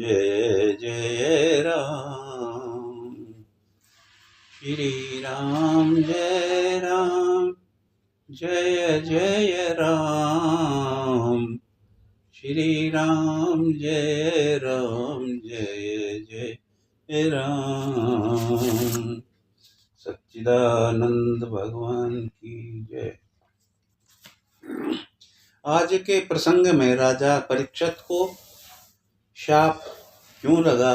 जय जय राम। श्री राम जय राम, जय जय राम। श्री राम जय राम, जय जय राम। सच्चिदानंद भगवान की जय। आज के प्रसंग में राजा परीक्षित को शाप क्यों लगा,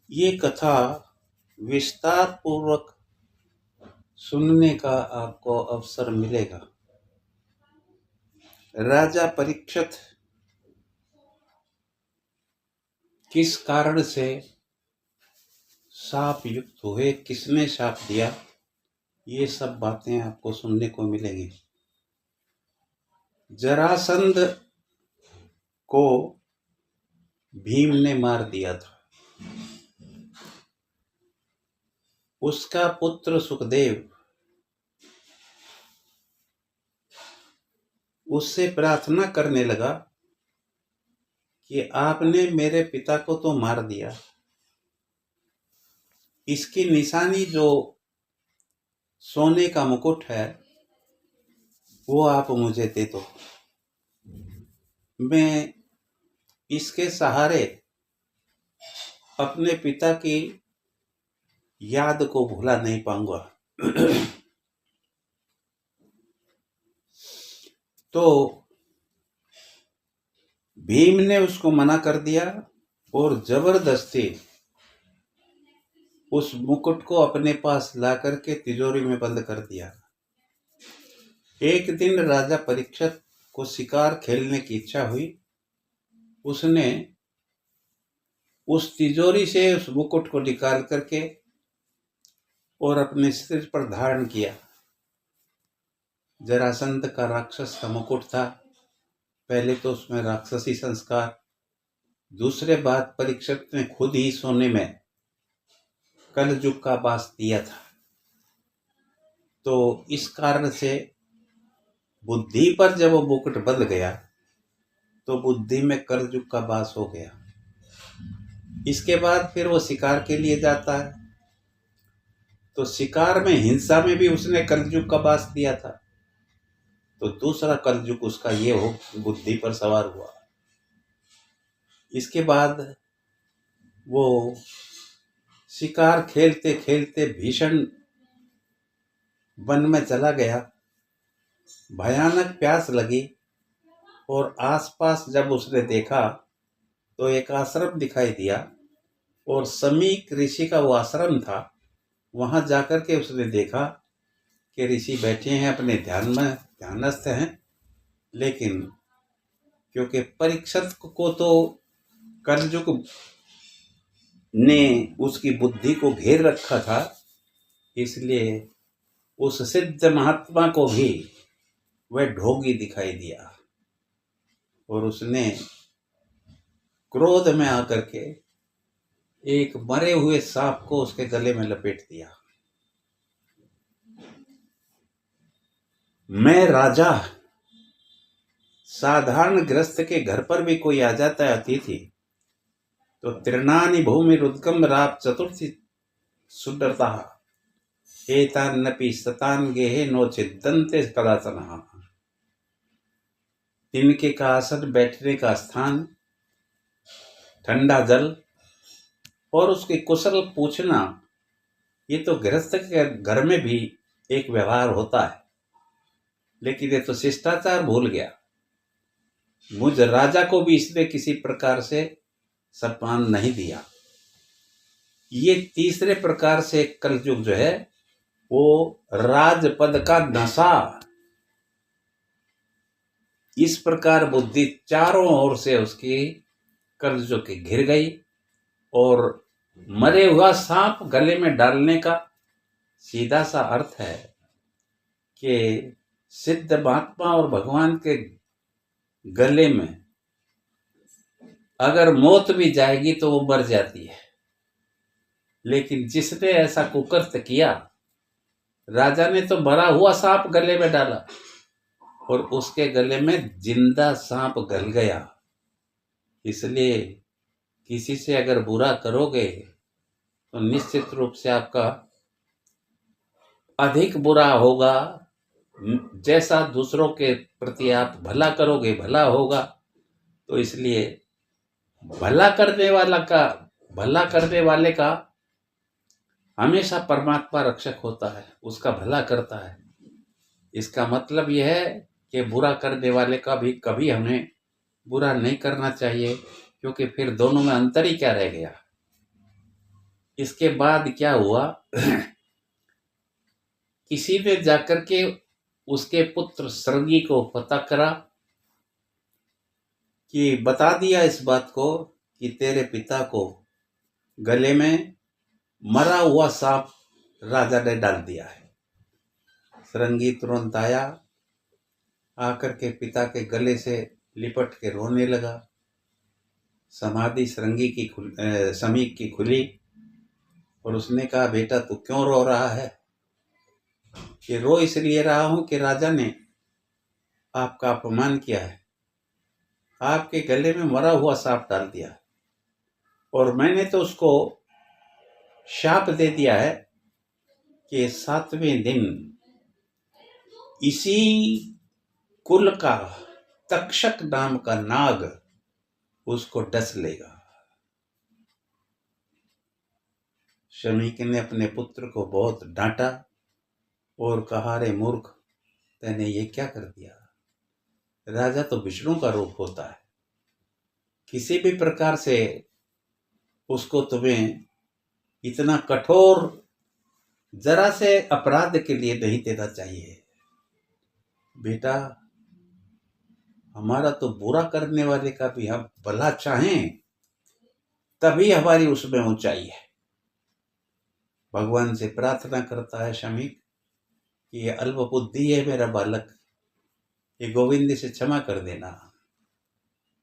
ये कथा विस्तार पूर्वक सुनने का आपको अवसर मिलेगा। राजा परीक्षित किस कारण से शाप युक्त हुए, किसने शाप दिया, ये सब बातें आपको सुनने को मिलेंगी। जरासंध को भीम ने मार दिया था। उसका पुत्र सुखदेव उससे प्रार्थना करने लगा कि आपने मेरे पिता को तो मार दिया, इसकी निशानी जो सोने का मुकुट है वो आप मुझे दे दो। मैं इसके सहारे अपने पिता की याद को भुला नहीं पाऊंगा। तो भीम ने उसको मना कर दिया और जबरदस्ती उस मुकुट को अपने पास ला करके तिजोरी में बंद कर दिया। एक दिन राजा परीक्षित को शिकार खेलने की इच्छा हुई। उसने उस तिजोरी से उस मुकुट को निकाल करके और अपने सिर पर धारण किया। जरासंध का राक्षस का मुकुट था। पहले तो उसमें राक्षसी संस्कार, दूसरे बात परीक्षित ने खुद ही सोने में कलयुग का वास दिया था। तो इस कारण से बुद्धि पर जब वो मुकुट बदल गया तो बुद्धि में कलयुग का वास हो गया। इसके बाद फिर वो शिकार के लिए जाता है, तो शिकार में हिंसा में भी उसने कलयुग का वास दिया था। तो दूसरा कलयुग उसका ये हो बुद्धि पर सवार हुआ। इसके बाद वो शिकार खेलते खेलते भीषण वन में चला गया। भयानक प्यास लगी और आसपास जब उसने देखा तो एक आश्रम दिखाई दिया और समीक ऋषि का वो आश्रम था। वहां जाकर के उसने देखा कि ऋषि बैठे हैं, अपने ध्यान में ध्यानस्थ हैं, लेकिन क्योंकि परीक्षित को तो कलयुग ने उसकी बुद्धि को घेर रखा था, इसलिए उस सिद्ध महात्मा को भी वह ढोंगी दिखाई दिया और उसने क्रोध में आकर के एक मरे हुए सांप को उसके गले में लपेट दिया। मैं राजा, साधारण गृहस्थ के घर पर भी कोई आ जाता है अतिथि तो तृणानि भूमि रुद्गम राप चतुर्थी सुडरता एतान्नपि सतान गेहे नो छिद्दन्ते कदाचन। तिनके का आसन, बैठने का स्थान, ठंडा जल और उसके कुशल पूछना, ये तो गृहस्थ के घर में भी एक व्यवहार होता है, लेकिन ये तो शिष्टाचार भूल गया। मुझ राजा को भी इसने किसी प्रकार से सम्मान नहीं दिया। ये तीसरे प्रकार से कलयुग जो है वो राजपद का नशा, इस प्रकार बुद्धि चारों ओर से उसकी कलयुग की घिर गई और मरे हुआ सांप गले में डालने का सीधा सा अर्थ है कि सिद्ध महात्मा और भगवान के गले में अगर मौत भी जाएगी तो वो मर जाती है। लेकिन जिसने ऐसा कुकृत्य किया, राजा ने तो मरा हुआ सांप गले में डाला और उसके गले में जिंदा सांप गल गया। इसलिए किसी से अगर बुरा करोगे तो निश्चित रूप से आपका अधिक बुरा होगा। जैसा दूसरों के प्रति आप भला करोगे भला होगा। तो इसलिए भला करने वाले का हमेशा परमात्मा रक्षक होता है, उसका भला करता है। इसका मतलब यह है कि बुरा करने वाले का भी कभी हमें बुरा नहीं करना चाहिए, क्योंकि फिर दोनों में अंतर ही क्या रह गया। इसके बाद क्या हुआ किसी ने जाकर के उसके पुत्र श्रृंगी को पता करा कि बता दिया इस बात को कि तेरे पिता को गले में मरा हुआ सांप राजा ने डाल दिया है। श्रृंगी तुरंत आया, आकर के पिता के गले से लिपट के रोने लगा। समाधि समीक की खुली और उसने कहा, बेटा तू क्यों रो रहा है? कि रो इसलिए रहा हूं कि राजा ने आपका अपमान किया है, आपके गले में मरा हुआ सांप डाल दिया, और मैंने तो उसको शाप दे दिया है कि 7वें दिन इसी कुल का तक्षक नाम का नाग उसको डस लेगा। शमीक ने अपने पुत्र को बहुत डांटा और कहा, रे मूर्ख, तैने ये क्या कर दिया? राजा तो विष्णु का रूप होता है, किसी भी प्रकार से उसको तुम्हें इतना कठोर जरा से अपराध के लिए नहीं देना चाहिए। बेटा, हमारा तो बुरा करने वाले का भी हम भला चाहें तभी हमारी उसमें ऊंचाई है। भगवान से प्रार्थना करता है शमीक कि ये अल्प बुद्धि है मेरा बालक, ये गोविंद से क्षमा कर देना।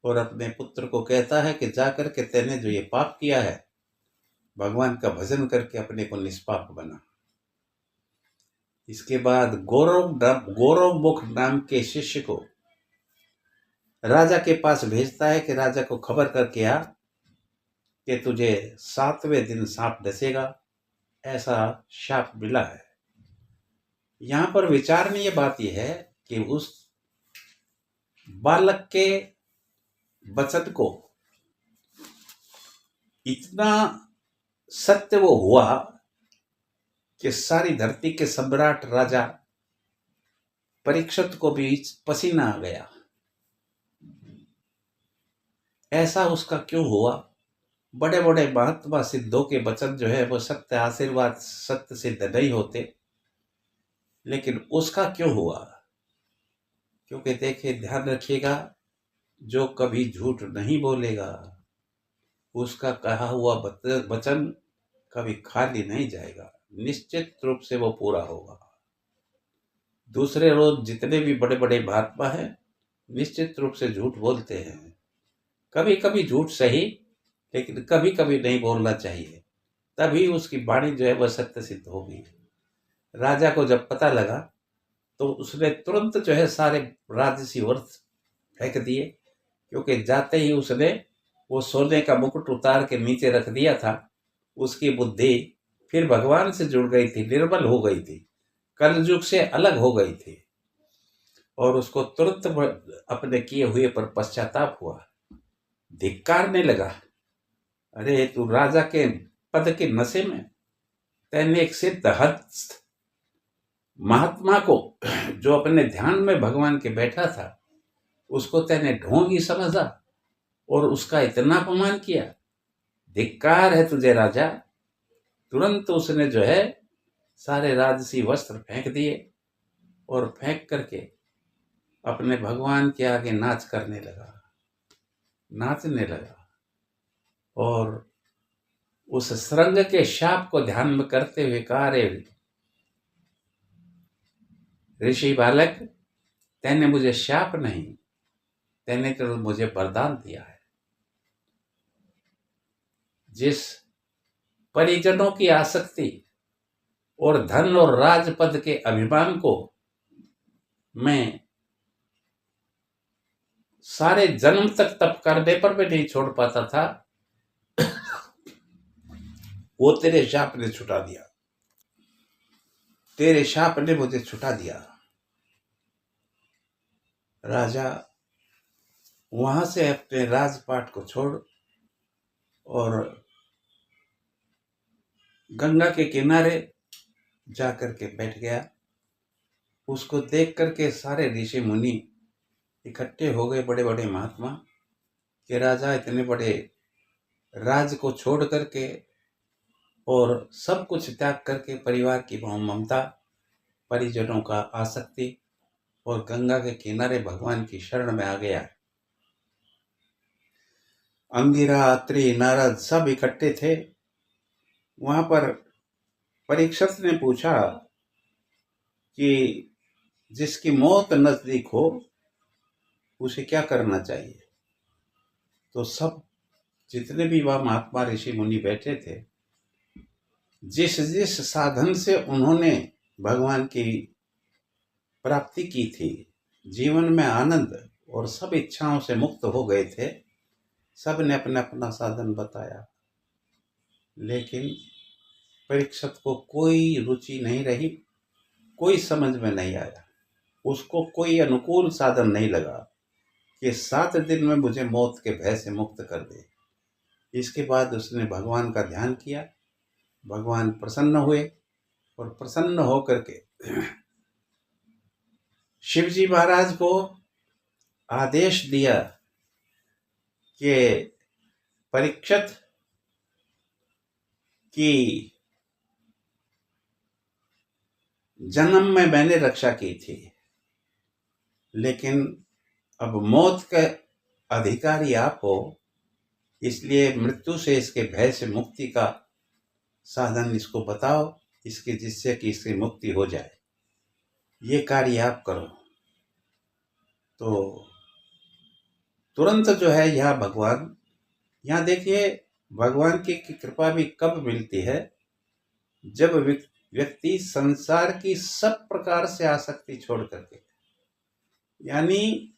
और अपने पुत्र को कहता है कि जाकर के तेने जो ये पाप किया है, भगवान का भजन करके अपने को निष्पाप बना। इसके बाद गौरव मुख नाम के शिष्य को राजा के पास भेजता है कि राजा को खबर करके आ कि तुझे 7वें दिन सांप डसेगा, ऐसा शाप मिला है। यहां पर विचारणीय बात यह है कि उस बालक के वचन को इतना सत्य वो हुआ कि सारी धरती के सम्राट राजा परीक्षित को भी पसीना आ गया। ऐसा उसका क्यों हुआ? बड़े बड़े महात्मा सिद्धों के वचन जो है वो सत्य आशीर्वाद सत्य सिद्ध नहीं होते, लेकिन उसका क्यों हुआ? क्योंकि देखिए, ध्यान रखिएगा, जो कभी झूठ नहीं बोलेगा उसका कहा हुआ वचन कभी खाली नहीं जाएगा, निश्चित रूप से वो पूरा होगा। दूसरे रोज जितने भी बड़े बड़े महात्मा हैं निश्चित रूप से झूठ बोलते हैं। कभी कभी झूठ सही, लेकिन कभी कभी नहीं बोलना चाहिए, तभी उसकी वाणी जो है वह सत्य सिद्ध होगी। राजा को जब पता लगा तो उसने तुरंत जो है सारे राजसी वर्ष फेंक दिए, क्योंकि जाते ही उसने वो सोने का मुकुट उतार के नीचे रख दिया था। उसकी बुद्धि फिर भगवान से जुड़ गई थी, निर्मल हो गई थी, कलयुग से अलग हो गई थी, और उसको तुरंत अपने किए हुए पर पश्चाताप हुआ, धिक्कारने लगा। अरे तू राजा के पद के नशे में, तेने एक सिद्धहस्त महात्मा को जो अपने ध्यान में भगवान के बैठा था उसको तेने ढोंगी समझा और उसका इतना अपमान किया। धिक्कार है तुझे राजा। तुरंत उसने जो है सारे राजसी वस्त्र फेंक दिए और फेंक करके अपने भगवान के आगे नाचने लगा, और उस श्रृंग के शाप को ध्यान में करते हुए कहा, रे ऋषि बालक, तैने मुझे शाप नहीं, तैने तो मुझे वरदान दिया है। जिस परिजनों की आसक्ति और धन और राजपद के अभिमान को मैं सारे जन्म तक तप करने पर भी नहीं छोड़ पाता था, वो तेरे शाप ने छुटा दिया, तेरे शाप ने मुझे छुटा दिया। राजा वहां से अपने राजपाट को छोड़ और गंगा के किनारे जाकर के बैठ गया। उसको देख करके सारे ऋषि मुनि इकट्ठे हो गए, बड़े बड़े महात्मा, कि राजा इतने बड़े राज को छोड़ करके और सब कुछ त्याग करके, परिवार की ममता, परिजनों का आसक्ति, और गंगा के किनारे भगवान की शरण में आ गया। अंगिरा, अत्रि, नारद सब इकट्ठे थे। वहां पर परीक्षित ने पूछा कि जिसकी मौत नजदीक हो उसे क्या करना चाहिए। तो सब जितने भी वह महात्मा ऋषि मुनि बैठे थे, जिस जिस साधन से उन्होंने भगवान की प्राप्ति की थी, जीवन में आनंद और सब इच्छाओं से मुक्त हो गए थे, सब ने अपना अपना साधन बताया। लेकिन परीक्षित को कोई रुचि नहीं रही, कोई समझ में नहीं आया, उसको कोई अनुकूल साधन नहीं लगा कि 7 दिन में मुझे मौत के भय से मुक्त कर दे। इसके बाद उसने भगवान का ध्यान किया, भगवान प्रसन्न हुए और प्रसन्न होकर के शिवजी महाराज को आदेश दिया कि परीक्षित की जन्म में मैंने रक्षा की थी, लेकिन अब मौत के अधिकारी आप हो, इसलिए मृत्यु से, इसके भय से मुक्ति का साधन इसको बताओ, इसके जिससे कि इसकी मुक्ति हो जाए, ये कार्य आप करो। तो तुरंत जो है यह भगवान, यहाँ देखिए भगवान की कृपा भी कब मिलती है, जब व्यक्ति संसार की सब प्रकार से आसक्ति छोड़ करके, यानी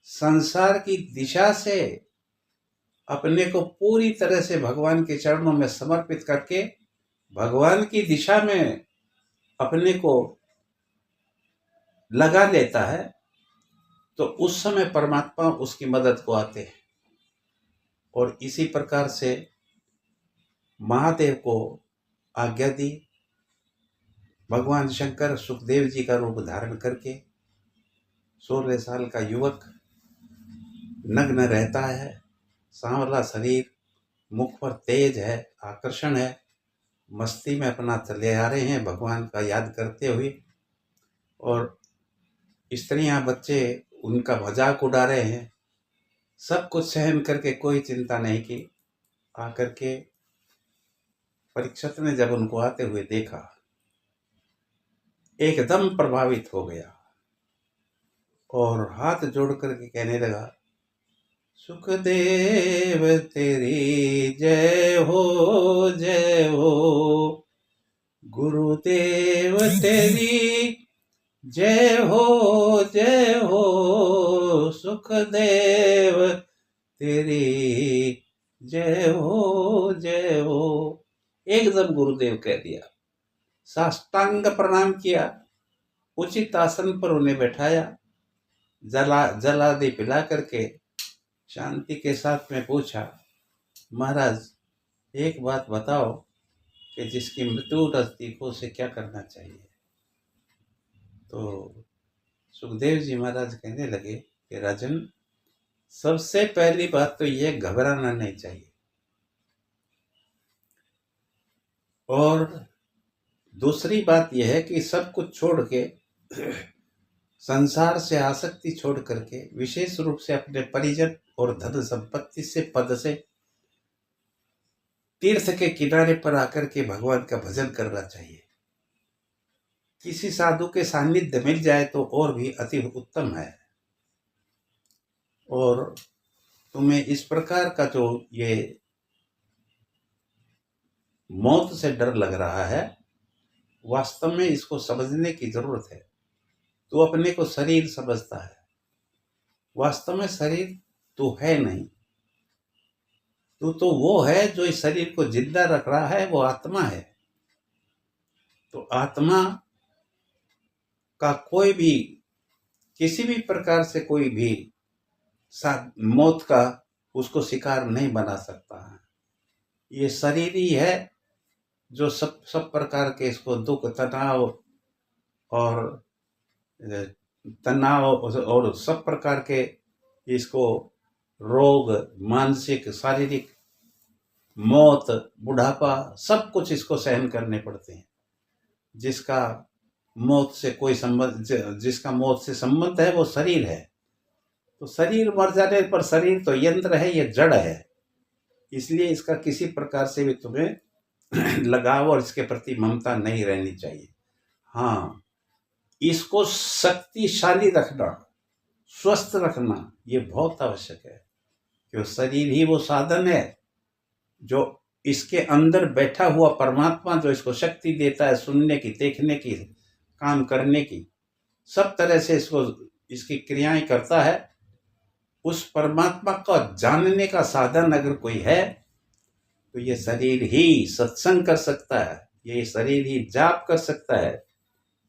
संसार की दिशा से अपने को पूरी तरह से भगवान के चरणों में समर्पित करके भगवान की दिशा में अपने को लगा लेता है, तो उस समय परमात्मा उसकी मदद को आते हैं। और इसी प्रकार से महादेव को आज्ञा दी, भगवान शंकर सुखदेव जी का रूप धारण करके 16 साल का युवक नग्न रहता है, सांवला शरीर, मुख पर तेज है, आकर्षण है, मस्ती में अपना चले आ रहे हैं भगवान का याद करते हुए, और स्त्रियां बच्चे उनका मजाक उड़ा रहे हैं। सब कुछ सहन करके कोई चिंता नहीं की। आकर के परीक्षित ने जब उनको आते हुए देखा, एकदम प्रभावित हो गया और हाथ जोड़ करके कहने लगा, सुखदेव तेरी जय हो, जय हो, गुरुदेव तेरी जय हो, जय हो, सुखदेव तेरी जय हो, जय हो। एकदम गुरुदेव कह दिया, साष्टांग प्रणाम किया, उचित आसन पर उन्हें बैठाया, जलादि पिला करके शांति के साथ में पूछा, महाराज एक बात बताओ कि जिसकी मृत्यु नजदीक हो उसे क्या करना चाहिए। तो सुखदेव जी महाराज कहने लगे कि राजन, सबसे पहली बात तो यह घबराना नहीं चाहिए, और दूसरी बात यह है कि सब कुछ छोड़ के, संसार से आसक्ति छोड़ करके, विशेष रूप से अपने परिजन और धन संपत्ति से, पद से, तीर्थ के किनारे पर आकर के भगवान का भजन करना चाहिए। किसी साधु के सानिध्य मिल जाए तो और भी अति उत्तम है। और तुम्हें इस प्रकार का जो ये मौत से डर लग रहा है, वास्तव में इसको समझने की जरूरत है। तू अपने को शरीर समझता है, वास्तव में शरीर तू है नहीं। तू तो वो है जो इस शरीर को जिंदा रख रहा है, वो आत्मा है। तो आत्मा का कोई भी, किसी भी प्रकार से कोई भी मौत का उसको शिकार नहीं बना सकता है। ये शरीर ही है जो सब प्रकार के इसको दुख, और तनाव और सब प्रकार के इसको रोग, मानसिक, शारीरिक, मौत, बुढ़ापा, सब कुछ इसको सहन करने पड़ते हैं। जिसका मौत से कोई संबंध, जिसका मौत से संबंध है वो शरीर है। तो शरीर मर जाने पर, शरीर तो यंत्र है, ये जड़ है, इसलिए इसका किसी प्रकार से भी तुम्हें लगाव और इसके प्रति ममता नहीं रहनी चाहिए। हाँ, इसको शक्तिशाली रखना, स्वस्थ रखना, ये बहुत आवश्यक है, क्योंकि शरीर ही वो साधन है जो इसके अंदर बैठा हुआ परमात्मा जो इसको शक्ति देता है, सुनने की, देखने की, काम करने की, सब तरह से इसको इसकी क्रियाएं करता है। उस परमात्मा का जानने का साधन अगर कोई है तो ये शरीर ही सत्संग कर सकता है, ये शरीर ही जाप कर सकता है,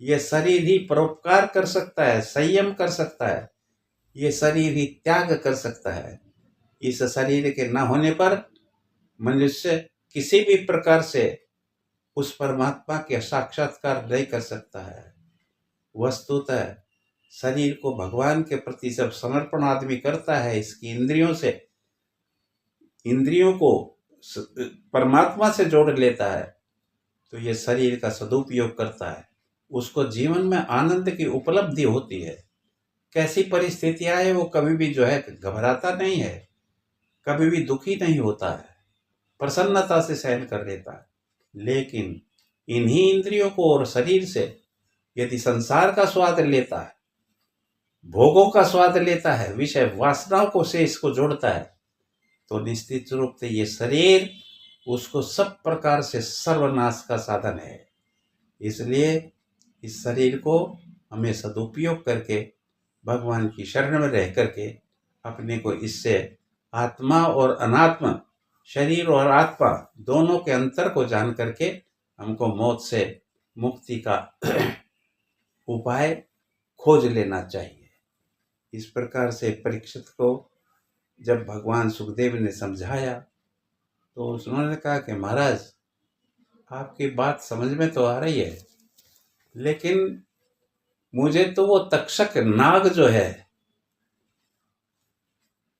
ये शरीर ही परोपकार कर सकता है, संयम कर सकता है, ये शरीर ही त्याग कर सकता है। इस शरीर के न होने पर मनुष्य किसी भी प्रकार से उस परमात्मा के साक्षात्कार नहीं कर सकता है। वस्तुतः शरीर को भगवान के प्रति जब समर्पण आदमी करता है, इसकी इंद्रियों को परमात्मा से जोड़ लेता है, तो ये शरीर का सदुपयोग करता है, उसको जीवन में आनंद की उपलब्धि होती है। कैसी परिस्थितियां आए वो कभी भी जो है घबराता नहीं है, कभी भी दुखी नहीं होता है, प्रसन्नता से सहन कर लेता है। लेकिन इन्हीं इंद्रियों को और शरीर से यदि संसार का स्वाद लेता है, भोगों का स्वाद लेता है, विषय वासनाओं को से इसको जोड़ता है, तो निश्चित रूप से ये शरीर उसको सब प्रकार से सर्वनाश का साधन है। इसलिए इस शरीर को हमें सदुपयोग करके भगवान की शरण में रह करके अपने को इससे आत्मा और अनात्मा, शरीर और आत्मा दोनों के अंतर को जान करके हमको मौत से मुक्ति का उपाय खोज लेना चाहिए। इस प्रकार से परीक्षित को जब भगवान सुखदेव ने समझाया तो उन्होंने कहा कि महाराज, आपकी बात समझ में तो आ रही है, लेकिन मुझे तो वो तक्षक नाग जो है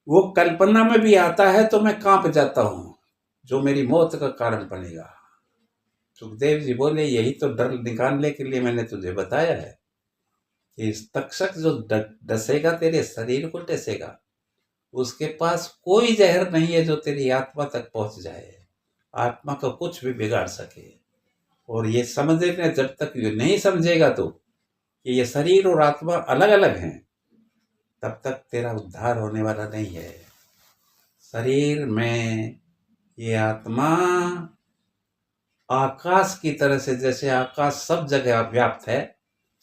वो कल्पना में भी आता है तो मैं कांप जाता हूं, जो मेरी मौत का कारण बनेगा। सुखदेव जी बोले, यही तो डर निकालने के लिए मैंने तुझे बताया है कि इस तक्षक जो डसेगा, तेरे शरीर को डसेगा, उसके पास कोई जहर नहीं है जो तेरी आत्मा तक पहुंच जाए, आत्मा को कुछ भी बिगाड़ सके। और ये समझने, जब तक ये नहीं समझेगा तो कि ये शरीर और आत्मा अलग अलग हैं, तब तक तेरा उद्धार होने वाला नहीं है। शरीर में ये आत्मा आकाश की तरह से, जैसे आकाश सब जगह व्याप्त है,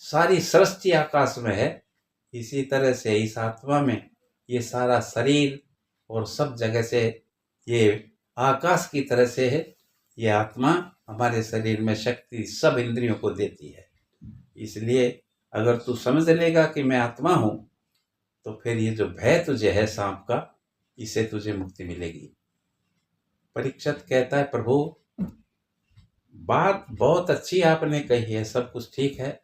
सारी सृष्टि आकाश में है, इसी तरह से इस आत्मा में ये सारा शरीर और सब जगह से ये आकाश की तरह से है। ये आत्मा हमारे शरीर में शक्ति सब इंद्रियों को देती है। इसलिए अगर तू समझ लेगा कि मैं आत्मा हूं, तो फिर ये जो भय तुझे है सांप का, इससे तुझे मुक्ति मिलेगी। परीक्षित कहता है, प्रभु बात बहुत अच्छी आपने कही है, सब कुछ ठीक है,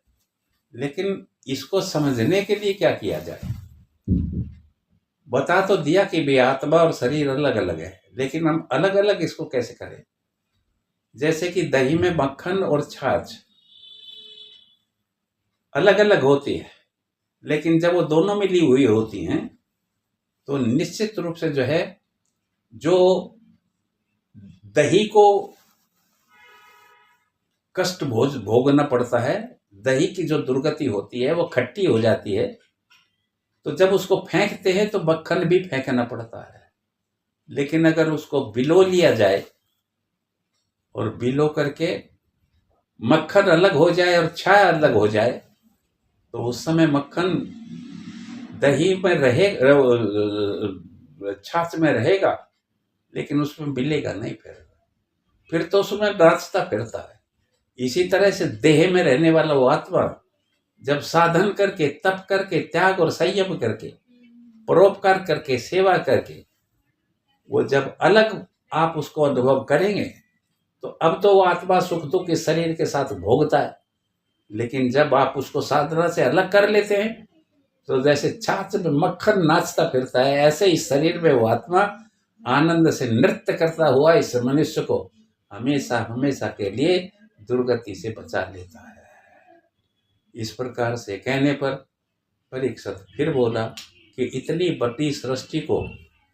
लेकिन इसको समझने के लिए क्या किया जाए? बता तो दिया कि भी आत्मा और शरीर अलग अलग है, लेकिन हम अलग अलग इसको कैसे करें? जैसे कि दही में मक्खन और छाछ अलग अलग होती है, लेकिन जब वो दोनों मिली हुई होती हैं तो निश्चित रूप से जो है, जो दही को कष्ट भोगना पड़ता है, दही की जो दुर्गति होती है वो खट्टी हो जाती है, तो जब उसको फेंकते हैं तो मक्खन भी फेंकना पड़ता है। लेकिन अगर उसको बिलो लिया जाए और बिलो करके मक्खन अलग हो जाए और छाछ अलग हो जाए, तो उस समय मक्खन दही में रहे छाछ में रहेगा, लेकिन उसमें मिलेगा नहीं। फिर तो उसमें नाचता फिरता है। इसी तरह से देह में रहने वाला वो आत्मा जब साधन करके, तप करके, त्याग और संयम करके, परोपकार करके, सेवा करके, वो जब अलग आप उसको अनुभव करेंगे, तो अब तो वो आत्मा सुख दुख के शरीर के साथ भोगता है। लेकिन जब आप उसको साधना से अलग कर लेते हैं, तो जैसे छाछ में मक्खन नाचता फिरता है, ऐसे ही शरीर में वो आत्मा आनंद से नृत्य करता हुआ इस मनुष्य को हमेशा हमेशा के लिए दुर्गति से बचा लेता है। इस प्रकार से कहने पर परीक्षित फिर बोला कि इतनी बड़ी सृष्टि को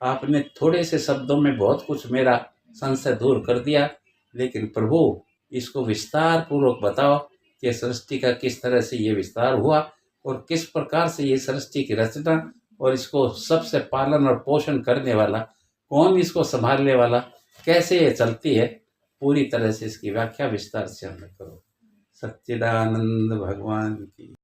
आपने थोड़े से शब्दों में बहुत कुछ मेरा संशय दूर कर दिया, लेकिन प्रभु इसको विस्तार पूर्वक बताओ कि सृष्टि का किस तरह से ये विस्तार हुआ और किस प्रकार से ये सृष्टि की रचना और इसको सबसे पालन और पोषण करने वाला कौन, इसको संभालने वाला, कैसे ये चलती है, पूरी तरह से इसकी व्याख्या विस्तार से हमें करो। सच्चिदानंद भगवान की